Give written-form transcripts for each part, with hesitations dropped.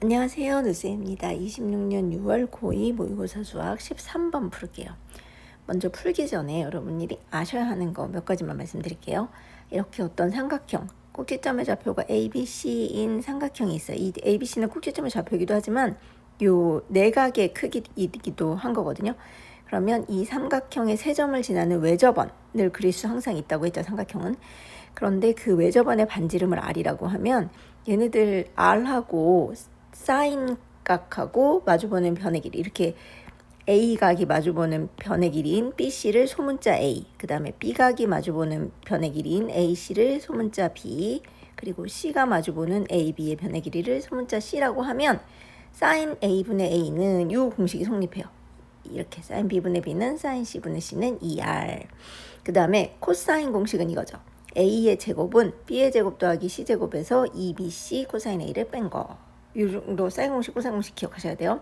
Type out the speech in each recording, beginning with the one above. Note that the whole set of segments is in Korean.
안녕하세요. 누세입니다. 26년 6월 고2 모의고사 수학 13번 풀게요. 먼저 풀기 전에 여러분들이 아셔야 하는 거 몇 가지만 말씀드릴게요. 이렇게 어떤 삼각형, 꼭지점의 좌표가 ABC인 삼각형이 있어요. 이 ABC는 꼭지점의 좌표이기도 하지만 요 내각의 크기이기도 한 거거든요. 그러면 이 삼각형의 세 점을 지나는 외접원을 그릴 수 항상 있다고 했죠. 삼각형은. 그런데 그 외접원의 반지름을 R이라고 하면 얘네들 R하고 사인각하고 마주보는 변의 길이 이렇게 A각이 마주보는 변의 길이인 BC를 소문자 A, 그 다음에 B각이 마주보는 변의 길이인 AC를 소문자 B, 그리고 C가 마주보는 AB의 변의 길이를 소문자 C라고 하면 사인 A분의 A는 이 공식이 성립해요. 이렇게 사인 B분의 B는 사인 C분의 C는 2R. 그 다음에 코사인 공식은 이거죠. A의 제곱은 B의 제곱 더하기 C제곱에서 2BC 코사인 A를 뺀 거. 이 정도 사인 공식, 코사인 공식 기억하셔야 돼요.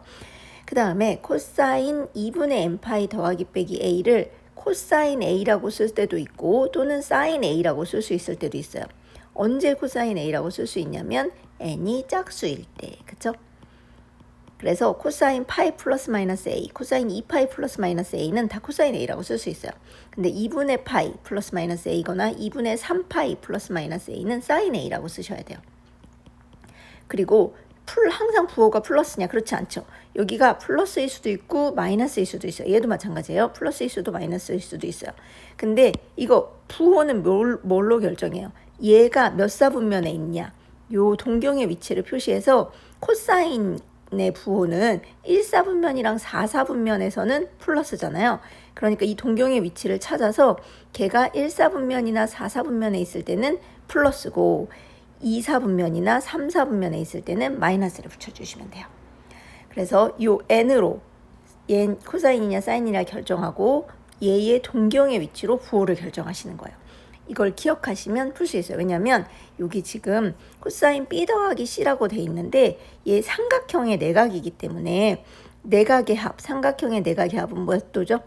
그 다음에 코사인 2분의 n파이 더하기 빼기 A를 코사인 A라고 쓸 때도 있고 또는 사인 A라고 쓸 수 있을 때도 있어요. 언제 코사인 A라고 쓸 수 있냐면 n이 짝수일 때. 그쵸? 그래서 코사인 파이 플러스 마이너스 A, 코사인 2파이 플러스 마이너스 A는 다 코사인 A라고 쓸 수 있어요. 근데 2분의 파이 플러스 마이너스 A거나 2분의 3파이 플러스 마이너스 A는 사인 A라고 쓰셔야 돼요. 그리고 항상 부호가 플러스냐? 그렇지 않죠. 여기가 플러스일 수도 있고 마이너스일 수도 있어요. 얘도 마찬가지예요. 플러스일 수도 마이너스일 수도 있어요. 근데 이거 부호는 뭘로 결정해요? 얘가 몇 사분면에 있냐? 요 동경의 위치를 표시해서 코사인의 부호는 1사분면이랑 4사분면에서는 플러스잖아요. 그러니까 이 동경의 위치를 찾아서 걔가 1사분면이나 4사분면에 있을 때는 플러스고 2사분면이나 3사분면에 있을 때는 마이너스를 붙여주시면 돼요. 그래서 요 n으로 얘 코사인이냐 사인이냐 결정하고 얘의 동경의 위치로 부호를 결정하시는 거예요. 이걸 기억하시면 풀 수 있어요. 왜냐하면 여기 지금 코사인 B 더하기 C라고 돼 있는데 얘 삼각형의 내각이기 때문에 내각의 합, 삼각형의 내각의 합은 몇 도죠?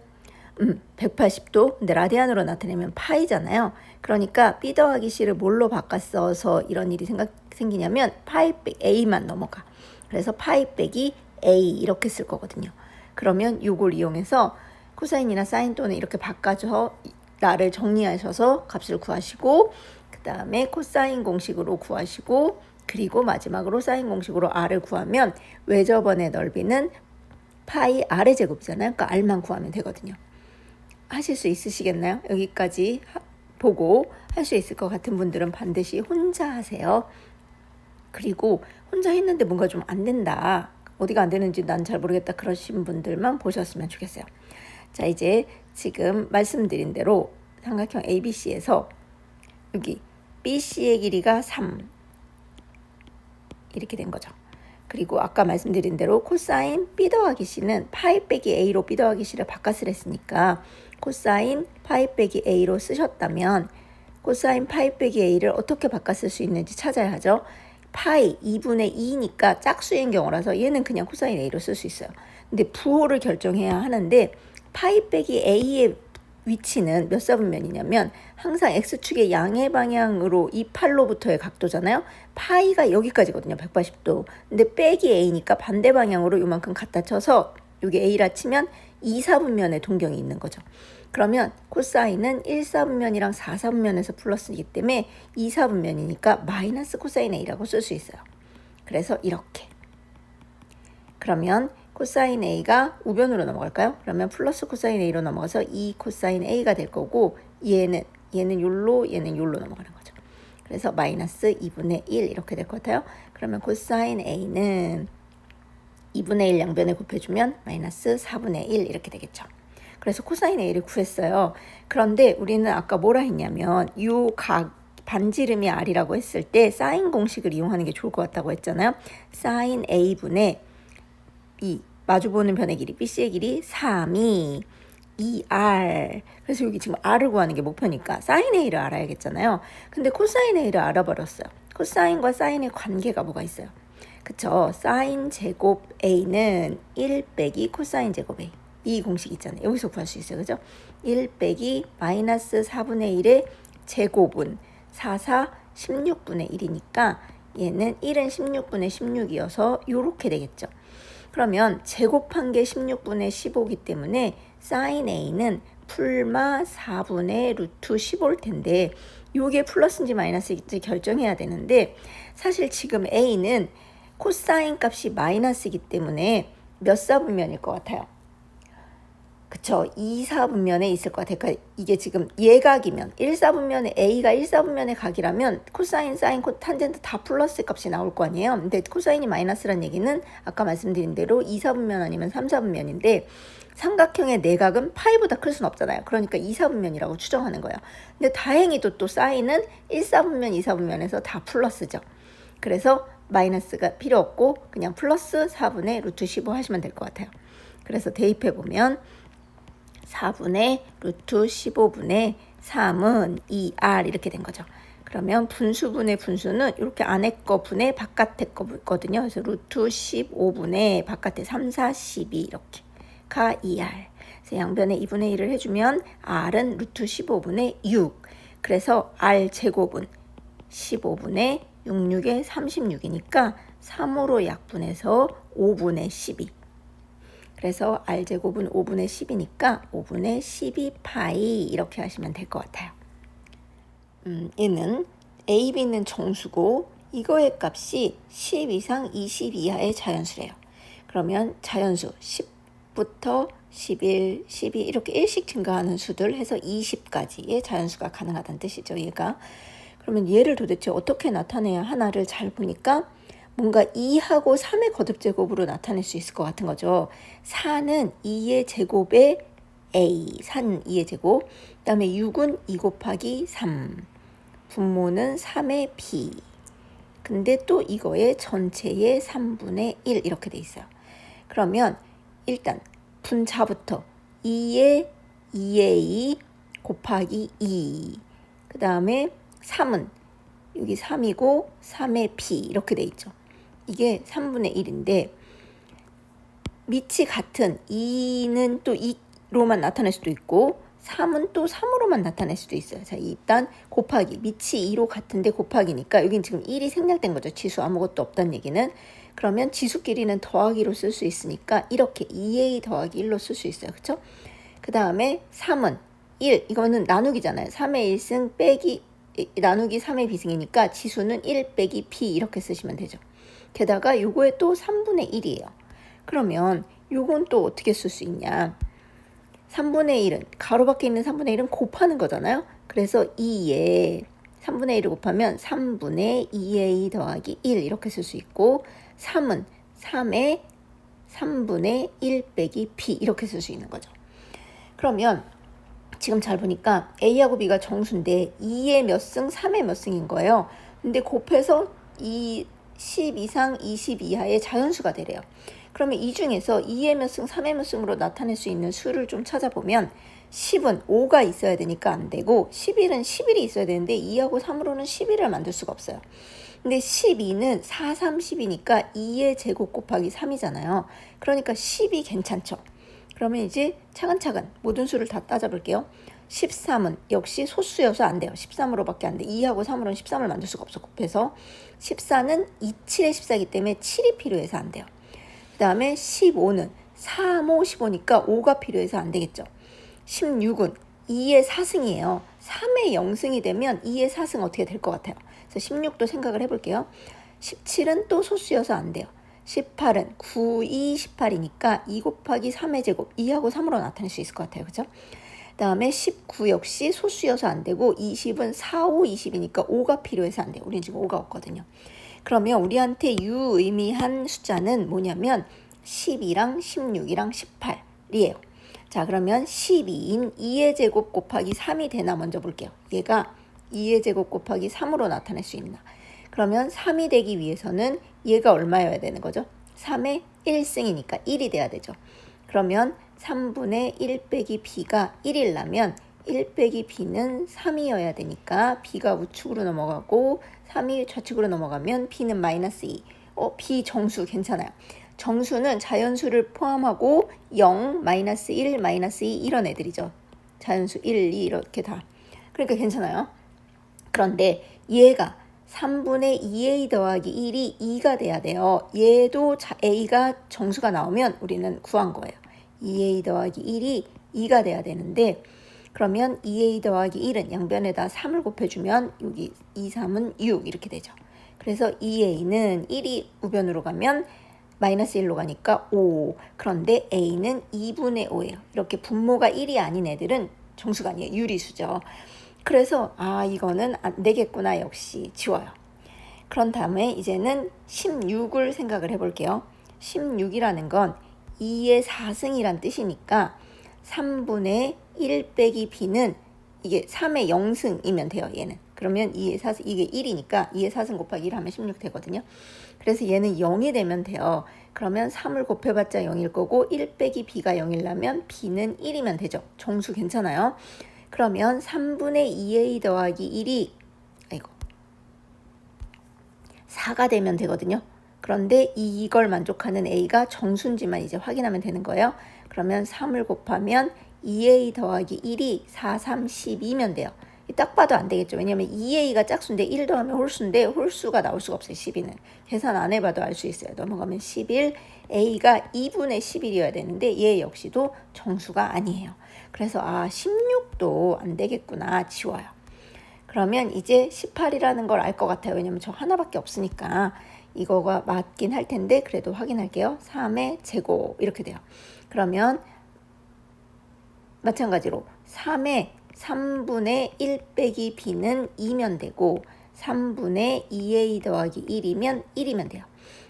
180도. 근데 라디안으로 나타내면 파이잖아요. 그러니까 B 더하기 C를 뭘로 바꿨어서 이런 일이 생기냐면 파이 빼기 A만 넘어가. 그래서 파이 빼기 A 이렇게 쓸 거거든요. 그러면 이걸 이용해서 코사인이나 사인 또는 이렇게 바꿔서 나를 정리하셔서 값을 구하시고 그 다음에 코사인 공식으로 구하시고 그리고 마지막으로 사인 공식으로 R을 구하면 외접원의 넓이는 파이 R의 제곱이잖아요. 그러니까 R만 구하면 되거든요. 하실 수 있으시겠나요? 여기까지 보고 할 수 있을 것 같은 분들은 반드시 혼자 하세요. 그리고 혼자 했는데 뭔가 좀 안 된다. 어디가 안 되는지 난 잘 모르겠다. 그러신 분들만 보셨으면 좋겠어요. 자, 이제 지금 말씀드린 대로 삼각형 ABC에서 여기 BC의 길이가 3 이렇게 된 거죠. 그리고 아까 말씀드린 대로 코사인 B 더하기 C는 파이 빼기 A로 B 더하기 C를 바꿔을 했으니까 코사인 파이 빼기 A로 쓰셨다면 코사인 파이 빼기 A를 어떻게 바꿔 쓸 수 있는지 찾아야 하죠. 파이 2분의 2니까 짝수인 경우라서 얘는 그냥 코사인 A로 쓸 수 있어요. 근데 부호를 결정해야 하는데 파이 빼기 A의 위치는 몇 사분면이냐면 항상 X축의 양의 방향으로 이 팔로부터의 각도잖아요. 파이가 여기까지거든요. 180도. 근데 빼기 A니까 반대 방향으로 요만큼 갖다 쳐서 여기 A라 치면 2사분면의 동경이 있는 거죠. 그러면 코사인은 1사분면이랑 4사분면에서 플러스이기 때문에 2사분면이니까 마이너스 코사인 A라고 쓸 수 있어요. 그래서 이렇게. 그러면 코사인 A가 우변으로 넘어갈까요? 그러면 플러스 코사인 A로 넘어가서 2 코사인 A가 될 거고 얘는 욜로 얘는 욜로 넘어가는 거죠. 그래서 마이너스 2분의 1 이렇게 될 것 같아요. 그러면 코사인 A는 2분의 1 양변에 곱해주면 마이너스 4분의 1 이렇게 되겠죠. 그래서 코사인 A를 구했어요. 그런데 우리는 아까 뭐라 했냐면 이 각 반지름이 R이라고 했을 때 사인 공식을 이용하는 게 좋을 것 같다고 했잖아요. 사인 A분의 이 마주보는 변의 길이 BC의 길이 3이 2R. 그래서 여기 지금 R을 구하는 게 목표니까 사인 A를 알아야겠잖아요. 근데 코사인 A를 알아버렸어요. 코사인과 사인의 관계가 뭐가 있어요? 그쵸? 사인 제곱 A는 1 빼기 코사인 제곱 A. 이 공식 있잖아요. 여기서 구할 수 있어요. 그죠? 1 빼기 마이너스 4분의 1의 제곱은 4, 16분의 1이니까 얘는 1은 16분의 16이어서 요렇게 되겠죠. 그러면 제곱한 게 16분의 15이기 때문에 sin a는 풀마 4분의 루트 15일 텐데 요게 플러스인지 마이너스인지 결정해야 되는데 사실 지금 a는 코사인 값이 마이너스이기 때문에 몇 사분면일 것 같아요? 그쵸, 2사분면에 있을 것 같아요. 그러니까 이게 지금 예각이면 1사분면에 a가 1사분면의 각이라면 코사인, 사인, 탄젠트 다 플러스 값이 나올 거 아니에요. 근데 코사인이 마이너스란 얘기는 아까 말씀드린 대로 2사분면 아니면 3사분면인데 삼각형의 내각은 파이보다 클 수는 없잖아요. 그러니까 2사분면이라고 추정하는 거예요. 근데 다행히도 또 사인은 1사분면, 2사분면에서 다 플러스죠. 그래서 마이너스가 필요 없고 그냥 플러스 4분의 루트 15 하시면 될 것 같아요. 그래서 대입해 보면 4분의 루트 15분의 3은 2r 이렇게 된 거죠. 그러면 분수분의 분수는 이렇게 안에 거 분의 바깥에 거거든요. 그래서 루트 15분의 바깥에 3, 4, 12 이렇게 가 2r. 그래서 양변에 2분의 1을 해주면 r은 루트 15분의 6. 그래서 r 제곱은 15분의 66에 36이니까 3으로 약분해서 5분의 12. 그래서 r제곱은 5분의 10이니까 5분의 12파이 이렇게 하시면 될 것 같아요. 얘는 a, b는 정수고 이거의 값이 10 이상 20 이하의 자연수래요. 그러면 자연수 10부터 11, 12 이렇게 1씩 증가하는 수들 해서 20까지의 자연수가 가능하다는 뜻이죠. 얘가. 그러면 얘를 도대체 어떻게 나타내야 하나를 잘 보니까 뭔가 2하고 3의 거듭제곱으로 나타낼 수 있을 것 같은 거죠. 4는 2의 제곱에 a, 4는 2의 제곱. 그 다음에 6은 2 곱하기 3. 분모는 3의 b. 근데 또 이거의 전체의 3분의 1 이렇게 돼 있어요. 그러면 일단 분자부터 2의 2a 곱하기 2. 그 다음에 3은 여기 3이고 3의 b 이렇게 돼 있죠. 이게 3분의 1인데 밑이 같은 2는 또 2로만 나타낼 수도 있고 3은 또 3으로만 나타낼 수도 있어요. 자, 일단 곱하기 밑이 2로 같은데 곱하기니까 여긴 지금 1이 생략된 거죠. 지수 아무것도 없다는 얘기는. 그러면 지수끼리는 더하기로 쓸 수 있으니까 이렇게 2a 더하기 1로 쓸 수 있어요. 그렇죠? 그 다음에 3은 1. 이거는 나누기잖아요. 3의 1승 빼기 나누기 3의 비승이니까 지수는 1 빼기 p 이렇게 쓰시면 되죠. 게다가 요거에 또 3분의 1이에요. 그러면 요건 또 어떻게 쓸 수 있냐. 3분의 1은 가로 밖에 있는 3분의 1은 곱하는 거잖아요. 그래서 2에 3분의 1을 곱하면 3분의 2a 더하기 1 이렇게 쓸 수 있고 3은 3에 3분의 1 빼기 p 이렇게 쓸 수 있는 거죠. 그러면 지금 잘 보니까 A하고 B가 정수인데 2의 몇 승, 3의 몇 승인 거예요. 근데 곱해서 10 이상 20 이하의 자연수가 되래요. 그러면 이 중에서 2의 몇 승, 3의 몇 승으로 나타낼 수 있는 수를 좀 찾아보면 10은 5가 있어야 되니까 안 되고 11은 11이 있어야 되는데 2하고 3으로는 11을 만들 수가 없어요. 근데 12는 4, 3, 10이니까 2의 제곱 곱하기 3이잖아요. 그러니까 10이 괜찮죠. 그러면 이제 차근차근 모든 수를 다 따져볼게요. 13은 역시 소수여서 안 돼요. 13으로밖에 안 돼. 2하고 3으로는 13을 만들 수가 없어. 곱해서 14는 2, 7의 14이기 때문에 7이 필요해서 안 돼요. 그 다음에 15는 3, 5, 15니까 5가 필요해서 안 되겠죠. 16은 2의 4승이에요. 3의 0승이 되면 2의 4승 어떻게 될 것 같아요? 그래서 16도 생각을 해볼게요. 17은 또 소수여서 안 돼요. 18은 9, 2, 18이니까 2 곱하기 3의 제곱 2하고 3으로 나타낼 수 있을 것 같아요. 그죠? 그 다음에 19 역시 소수여서 안 되고 20은 4, 5, 20이니까 5가 필요해서 안 돼요. 우리는 지금 5가 없거든요. 그러면 우리한테 유의미한 숫자는 뭐냐면 12랑 16이랑 18이에요. 자, 그러면 12인 2의 제곱 곱하기 3이 되나 먼저 볼게요. 얘가 2의 제곱 곱하기 3으로 나타낼 수 있나. 그러면 3이 되기 위해서는 얘가 얼마여야 되는 거죠? 3의 1승이니까 1이 돼야 되죠. 그러면 3분의 1 빼기 b가 1이라면 1 빼기 b는 3이어야 되니까 b가 우측으로 넘어가고 3이 좌측으로 넘어가면 b는 마이너스 2. b 정수 괜찮아요. 정수는 자연수를 포함하고 0, 마이너스 1, 마이너스 2 이런 애들이죠. 자연수 1, 2 이렇게 다. 그러니까 괜찮아요. 그런데 얘가 3분의 2a 더하기 1이 2가 돼야 돼요. 얘도 a가 정수가 나오면 우리는 구한 거예요. 2a 더하기 1이 2가 돼야 되는데 그러면 2a 더하기 1은 양변에다 3을 곱해주면 여기 2, 3은 6 이렇게 되죠. 그래서 2a는 1이 우변으로 가면 마이너스 1로 가니까 5. 그런데 a는 2분의 5예요. 이렇게 분모가 1이 아닌 애들은 정수가 아니에요. 유리수죠. 그래서 이거는 안 되겠구나. 역시 지워요. 그런 다음에 이제는 16을 생각을 해볼게요. 16이라는 건 2의 4승이란 뜻이니까 3분의 1 빼기 b는 이게 3의 0승이면 돼요. 얘는. 그러면 2의 4승, 이게 1이니까 2의 4승 곱하기 1 하면 16 되거든요. 그래서 얘는 0이 되면 돼요. 그러면 3을 곱해봤자 0일 거고 1 빼기 b가 0이라면 b는 1이면 되죠. 정수 괜찮아요. 그러면 3분의 2a 더하기 1이 4가 되면 되거든요. 그런데 이걸 만족하는 a가 정수인지만 이제 확인하면 되는 거예요. 그러면 3을 곱하면 2a 더하기 1이 4, 3, 12면 돼요. 딱 봐도 안 되겠죠. 왜냐면 2a가 짝수인데 1 더하면 홀수인데 홀수가 나올 수가 없어요. 12는. 계산 안 해봐도 알 수 있어요. 넘어가면 11, a가 2분의 11이어야 되는데 얘 역시도 정수가 아니에요. 그래서 16도 안 되겠구나. 지워요. 그러면 이제 18이라는 걸 알 것 같아요. 왜냐면 저 하나밖에 없으니까 이거가 맞긴 할 텐데 그래도 확인할게요. 3의 제곱 이렇게 돼요. 그러면 마찬가지로 3분의 1 빼기 b는 2면 되고 3분의 2a 더하기 1이면 1이면 돼요.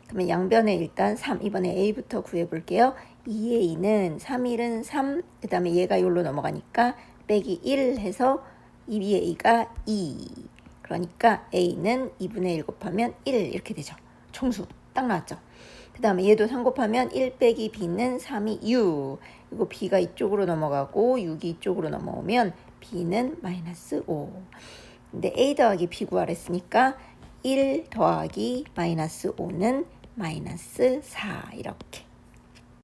그러면 양변에 일단 3, 이번에 a부터 구해볼게요. 2a는 3일은 3, 그 다음에 얘가 여기로 넘어가니까 빼기 1 해서 2a가 2. 그러니까 a는 2분의 1 곱하면 1 이렇게 되죠. 정수 딱 나왔죠. 그 다음에 얘도 3 곱하면 1 빼기 b는 3이 6. 그리고 b가 이쪽으로 넘어가고 6이 이쪽으로 넘어오면 b는 마이너스 5. 근데 a 더하기 b 구하랬으니까 1 더하기 마이너스 5는 마이너스 4 이렇게.